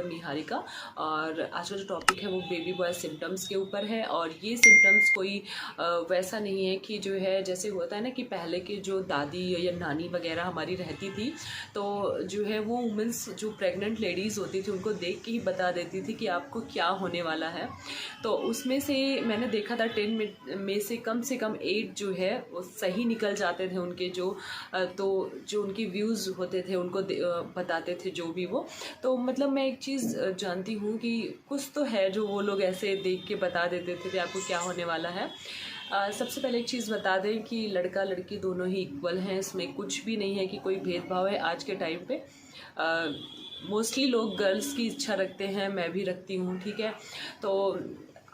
निहारिका। और आज का जो टॉपिक है वो बेबी बॉय सिम्टम्स के ऊपर है। और ये सिम्टम्स कोई वैसा नहीं है कि जो है जैसे होता है ना कि पहले की जो दादी या नानी वगैरह हमारी रहती थी तो जो है वो वुमेंस जो प्रेग्नेंट लेडीज़ होती थी उनको देख के ही बता देती थी कि आपको क्या होने वाला है। तो उसमें से मैंने देखा था 10 में से कम 8 जो है वो सही निकल जाते थे उनके तो जो उनकी व्यूज़ होते थे उनको बताते थे जो भी वो। तो मतलब मैं एक चीज़ जानती हूँ कि कुछ तो है जो वो लोग ऐसे देख के बता देते थे कि आपको क्या होने वाला है। सबसे पहले एक चीज़ बता दें कि लड़का लड़की दोनों ही इक्वल हैं, इसमें कुछ भी नहीं है कि कोई भेदभाव है आज के टाइम पे। मोस्टली लोग गर्ल्स की इच्छा रखते हैं, मैं भी रखती हूँ, ठीक है। तो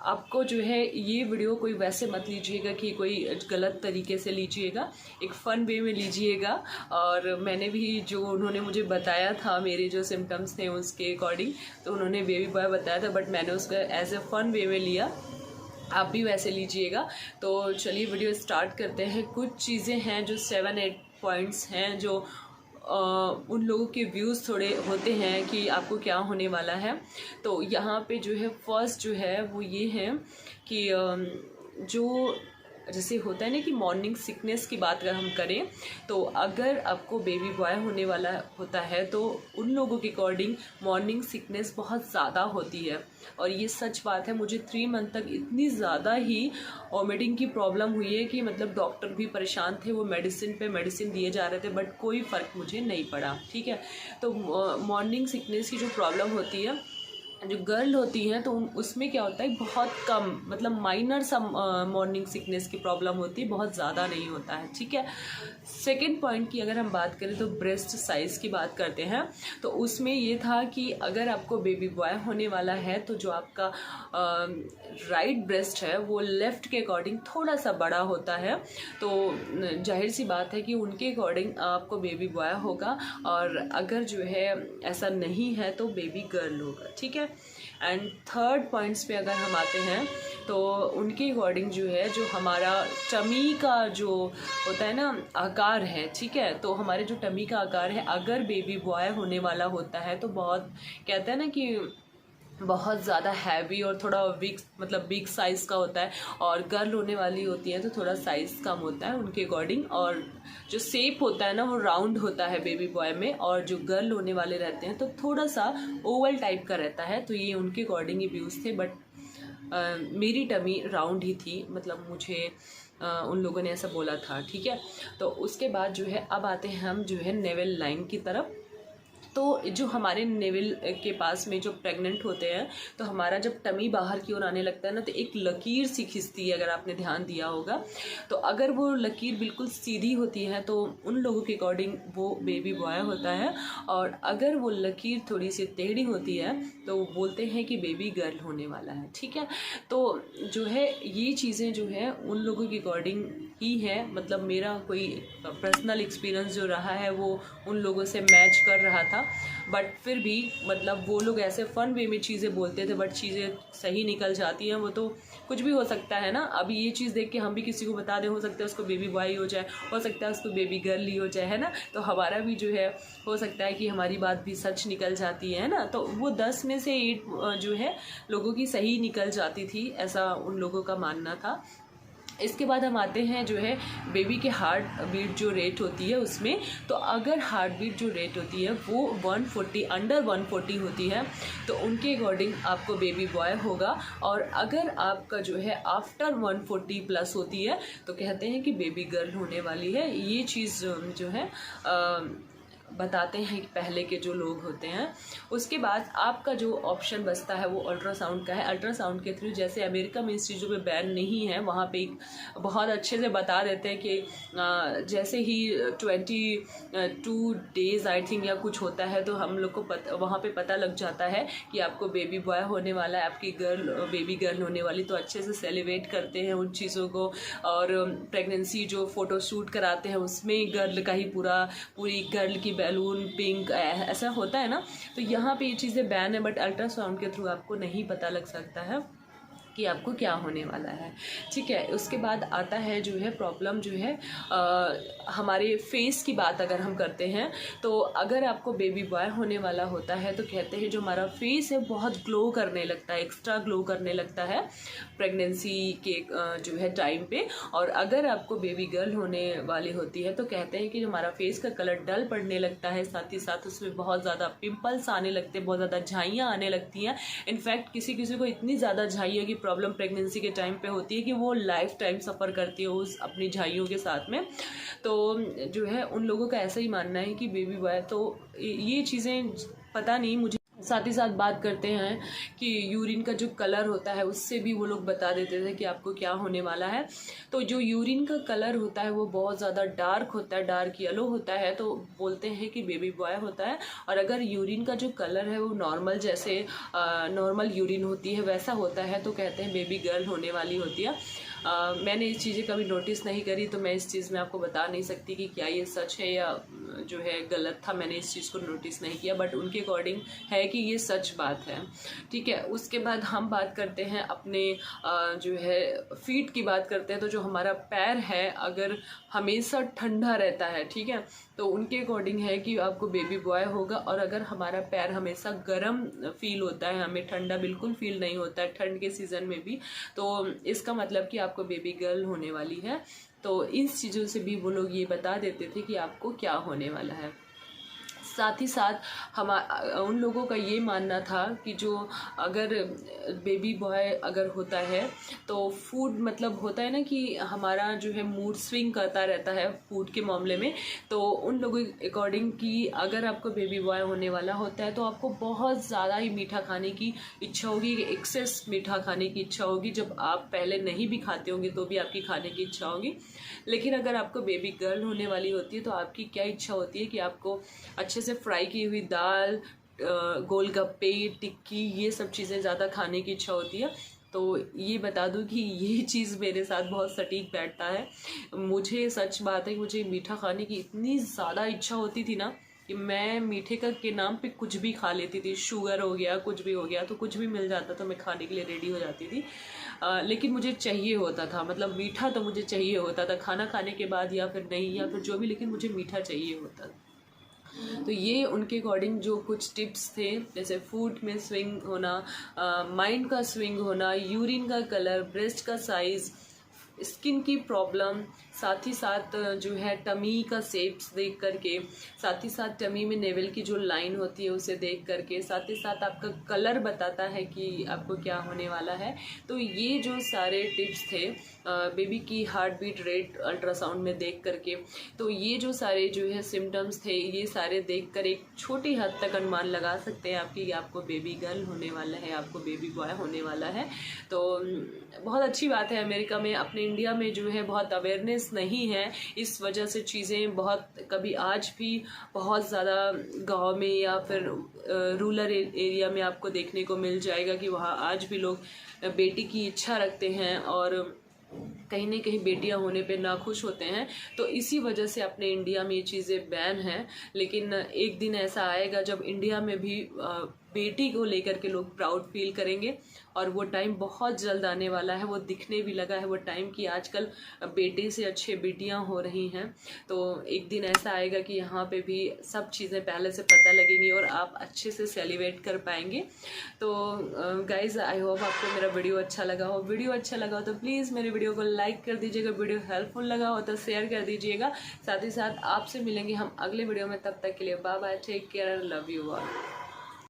आपको जो है ये वीडियो कोई वैसे मत लीजिएगा कि कोई गलत तरीके से लीजिएगा, एक फ़न वे में लीजिएगा। और मैंने भी जो उन्होंने मुझे बताया था मेरे जो सिम्टम्स थे उसके अकॉर्डिंग, तो उन्होंने बेबी बॉय बताया था बट मैंने उसका एज ए फ़न वे में लिया, आप भी वैसे लीजिएगा। तो चलिए वीडियो स्टार्ट करते हैं। कुछ चीज़ें हैं जो 7-8 पॉइंट्स हैं जो उन लोगों के व्यूज़ थोड़े होते हैं कि आपको क्या होने वाला है। तो यहाँ पे जो है फर्स्ट जो है वो ये है कि जो जैसे होता है ना कि मॉर्निंग सिकनेस की बात अगर हम करें तो अगर आपको बेबी बॉय होने वाला होता है तो उन लोगों के अकॉर्डिंग मॉर्निंग सिकनेस बहुत ज़्यादा होती है। और ये सच बात है, मुझे 3 मंथ तक इतनी ज़्यादा ही वॉमिटिंग की प्रॉब्लम हुई है कि मतलब डॉक्टर भी परेशान थे, वो मेडिसिन दिए जा रहे थे बट कोई फ़र्क मुझे नहीं पड़ा, ठीक है। तो मॉर्निंग सिकनेस की जो प्रॉब्लम होती है जो गर्ल होती हैं तो उसमें क्या होता है बहुत कम मतलब माइनर सा मॉर्निंग सिकनेस की प्रॉब्लम होती है, बहुत ज़्यादा नहीं होता है, ठीक है। सेकंड पॉइंट की अगर हम बात करें तो ब्रेस्ट साइज़ की बात करते हैं। तो उसमें ये था कि अगर आपको बेबी बॉय होने वाला है तो जो आपका राइट ब्रेस्ट है वो लेफ़्ट के अकॉर्डिंग थोड़ा सा बड़ा होता है। तो जाहिर सी बात है कि उनके अकॉर्डिंग आपको बेबी बॉय होगा। और अगर जो है ऐसा नहीं है तो बेबी गर्ल होगा, ठीक है। एंड थर्ड पॉइंट्स पे अगर हम आते हैं तो उनके अकॉर्डिंग जो है जो हमारा टमी का जो होता है ना आकार है, ठीक है। तो हमारे जो टमी का आकार है अगर बेबी बॉय होने वाला होता है तो बहुत कहते हैं ना कि बहुत ज़्यादा हैवी और थोड़ा वीक मतलब बिग साइज़ का होता है। और गर्ल होने वाली होती है तो थोड़ा साइज़ कम होता है उनके अकॉर्डिंग। और जो शेप होता है ना वो राउंड होता है बेबी बॉय में, और जो गर्ल होने वाले रहते हैं तो थोड़ा सा ओवल टाइप का रहता है। तो ये उनके अकॉर्डिंग ही व्यूज़ थे बट मेरी टमी राउंड ही थी, मतलब मुझे उन लोगों ने ऐसा बोला था, ठीक है। तो उसके बाद जो है अब आते हैं हम जो है नेवल लाइन की तरफ। तो जो हमारे नेवल के पास में जो प्रेग्नेंट होते हैं तो हमारा जब टमी बाहर की ओर आने लगता है ना तो एक लकीर सी खिंचती है, अगर आपने ध्यान दिया होगा। तो अगर वो लकीर बिल्कुल सीधी होती है तो उन लोगों के अकॉर्डिंग वो बेबी बॉय होता है। और अगर वो लकीर थोड़ी सी टेढ़ी होती है तो वो बोलते हैं कि बेबी गर्ल होने वाला है, ठीक है। तो जो है ये चीज़ें जो है उन लोगों के अकॉर्डिंग ही है, मतलब मेरा कोई पर्सनल एक्सपीरियंस जो रहा है वो उन लोगों से मैच कर रहा था। बट फिर भी मतलब वो लोग ऐसे फ़न वे में चीज़ें बोलते थे बट चीज़ें सही निकल जाती हैं। वो तो कुछ भी हो सकता है ना, अभी ये चीज़ देख के हम भी किसी को बता दें, हो सकता है उसको बेबी बॉय हो जाए, हो सकता है उसको बेबी गर्ल ही हो जाए, है ना। तो हमारा भी जो है हो सकता है कि हमारी बात भी सच निकल जाती है ना। तो वो 10 में से 8 जो है लोगों की सही निकल जाती थी, ऐसा उन लोगों का मानना था। इसके बाद हम आते हैं जो है बेबी के हार्ट बीट जो रेट होती है उसमें। तो अगर हार्ट बीट जो रेट होती है वो 140 अंडर 140 होती है तो उनके अकॉर्डिंग आपको बेबी बॉय होगा। और अगर आपका जो है आफ्टर 140 प्लस होती है तो कहते हैं कि बेबी गर्ल होने वाली है। ये चीज़ जो है बताते हैं कि पहले के जो लोग होते हैं। उसके बाद आपका जो ऑप्शन बचता है वो अल्ट्रासाउंड का है। अल्ट्रासाउंड के थ्रू जैसे अमेरिका में इस चीज़ों पे बैन नहीं है, वहाँ पे बहुत अच्छे से बता देते हैं कि जैसे ही 22 डेज़ आई थिंक या कुछ होता है तो हम लोग को वहाँ पे पता लग जाता है कि आपको बेबी बॉय होने वाला है, आपकी बेबी गर्ल होने वाली। तो अच्छे से सेलिब्रेट करते हैं उन चीज़ों को। और प्रेगनेंसी जो फ़ोटो शूट कराते हैं उसमें गर्ल का ही पूरी गर्ल की बैलून पिंक ऐसा होता है ना। तो यहाँ पे ये चीज़ें बैन है बट अल्ट्रासाउंड के थ्रू आपको नहीं पता लग सकता है कि आपको क्या होने वाला है। ठीक है, उसके बाद आता है जो है प्रॉब्लम जो है हमारे फेस की बात अगर हम करते हैं तो अगर आपको बेबी बॉय होने वाला होता है तो कहते हैं जो हमारा फेस है बहुत ग्लो करने लगता है, एक्स्ट्रा ग्लो करने लगता है प्रेगनेंसी के जो है टाइम पे। और अगर आपको बेबी गर्ल होने वाली होती है तो कहते हैं कि जो हमारा फेस का कलर डल पड़ने लगता है, साथ ही साथ उसमें बहुत ज़्यादा पिंपल्स आने लगते हैं, बहुत ज़्यादा झाइयाँ आने लगती हैं। इनफैक्ट किसी किसी को इतनी ज़्यादा झाइयों की प्रॉब्लम प्रेगनेंसी के टाइम पे होती है कि वो लाइफ टाइम सफ़र करती है उस अपनी झाइयों के साथ में। तो जो है उन लोगों का ऐसा ही मानना है कि बेबी बॉय, तो ये चीज़ें पता नहीं मुझे। साथ ही साथ बात करते हैं कि यूरिन का जो कलर होता है उससे भी वो लोग बता देते थे कि आपको क्या होने वाला है। तो जो यूरिन का कलर होता है वो बहुत ज़्यादा डार्क होता है, डार्क येलो होता है, तो बोलते हैं कि बेबी बॉय होता है। और अगर यूरिन का जो कलर है वो नॉर्मल जैसे नॉर्मल यूरिन होती है वैसा होता है तो कहते हैं बेबी गर्ल होने वाली होती है। मैंने ये चीज़ें कभी नोटिस नहीं करी तो मैं इस चीज़ में आपको बता नहीं सकती कि क्या ये सच है या जो है गलत था, मैंने इस चीज़ को नोटिस नहीं किया, बट उनके अकॉर्डिंग है कि ये सच बात है। ठीक है, उसके बाद हम बात करते हैं अपने जो है फीट की बात करते हैं। तो जो हमारा पैर है अगर हमेशा ठंडा रहता है, ठीक है, तो उनके अकॉर्डिंग है कि आपको बेबी बॉय होगा। और अगर हमारा पैर हमेशा गर्म फील होता है, हमें ठंडा बिल्कुल फील नहीं होता है ठंड के सीज़न में भी, तो इसका मतलब कि आपको बेबी गर्ल होने वाली है। तो इस चीज़ों से भी वो लोग ये बता देते थे कि आपको क्या होने वाला है। साथ ही साथ उन लोगों का ये मानना था कि जो अगर बेबी बॉय अगर होता है तो फूड मतलब होता है ना कि हमारा जो है मूड स्विंग करता रहता है फूड के मामले में। तो उन लोगों के अकॉर्डिंग कि अगर आपको बेबी बॉय होने वाला होता है तो आपको बहुत ज़्यादा ही मीठा खाने की इच्छा होगी, एक्सेस मीठा खाने की इच्छा होगी। जब आप पहले नहीं भी खाते होंगे तो भी आपकी खाने की इच्छा होगी। लेकिन अगर आपको बेबी गर्ल होने वाली होती है तो आपकी क्या इच्छा होती है कि आपको अच्छे से फ्राई की हुई दाल, गोलगप्पे, टिक्की, ये सब चीज़ें ज़्यादा खाने की इच्छा होती है। तो ये बता दूं कि ये चीज़ मेरे साथ बहुत सटीक बैठता है। मुझे सच बात है कि मुझे मीठा खाने की इतनी ज़्यादा इच्छा होती थी ना कि मैं मीठे का के नाम पे कुछ भी खा लेती थी। शुगर हो गया, कुछ भी हो गया, तो कुछ भी मिल जाता तो मैं खाने के लिए रेडी हो जाती थी। लेकिन मुझे चाहिए होता था, मतलब मीठा तो मुझे चाहिए होता था खाना खाने के बाद या फिर नहीं या फिर जो भी, लेकिन मुझे मीठा चाहिए होता था। तो ये उनके अकॉर्डिंग जो कुछ टिप्स थे, जैसे फूड में स्विंग होना, माइंड का स्विंग होना, यूरिन का कलर, ब्रेस्ट का साइज़, स्किन की प्रॉब्लम, साथ ही साथ जो है टमी का शेप्स देख करके, साथ ही साथ टमी में नेवल की जो लाइन होती है उसे देख करके, साथ ही साथ आपका कलर बताता है कि आपको क्या होने वाला है। तो ये जो सारे टिप्स थे बेबी की हार्ट बीट रेट अल्ट्रासाउंड में देख करके, तो ये जो सारे जो है सिम्टम्स थे ये सारे देख कर एक छोटी हद तक अनुमान लगा सकते हैं आपकी कि आपको बेबी गर्ल होने वाला है, आपको बेबी बॉय होने वाला है। तो बहुत अच्छी बात है, अमेरिका में, अपने इंडिया में जो है बहुत अवेयरनेस नहीं है, इस वजह से चीज़ें बहुत कभी आज भी बहुत ज़्यादा गांव में या फिर रूरल एरिया में आपको देखने को मिल जाएगा कि वहाँ आज भी लोग बेटी की इच्छा रखते हैं और कहीं ना कहीं बेटियां होने पे नाखुश होते हैं। तो इसी वजह से अपने इंडिया में ये चीज़ें बैन हैं। लेकिन एक दिन ऐसा आएगा जब इंडिया में भी बेटी को लेकर के लोग प्राउड फील करेंगे और वो टाइम बहुत जल्द आने वाला है। वो दिखने भी लगा है वो टाइम कि आजकल बेटे से अच्छे बेटियां हो रही हैं। तो एक दिन ऐसा आएगा कि यहाँ पे भी सब चीज़ें पहले से पता लगेंगी और आप अच्छे से सेलिब्रेट कर पाएंगे। तो गाइज आई होप आपको मेरा वीडियो अच्छा लगा हो। वीडियो अच्छा लगा हो तो प्लीज़ मेरे वीडियो को लाइक कर दीजिएगा, वीडियो हेल्पफुल लगा हो तो शेयर कर दीजिएगा। साथ ही साथ आपसे मिलेंगे हम अगले वीडियो में, तब तक के लिए bye bye, take care, love you all.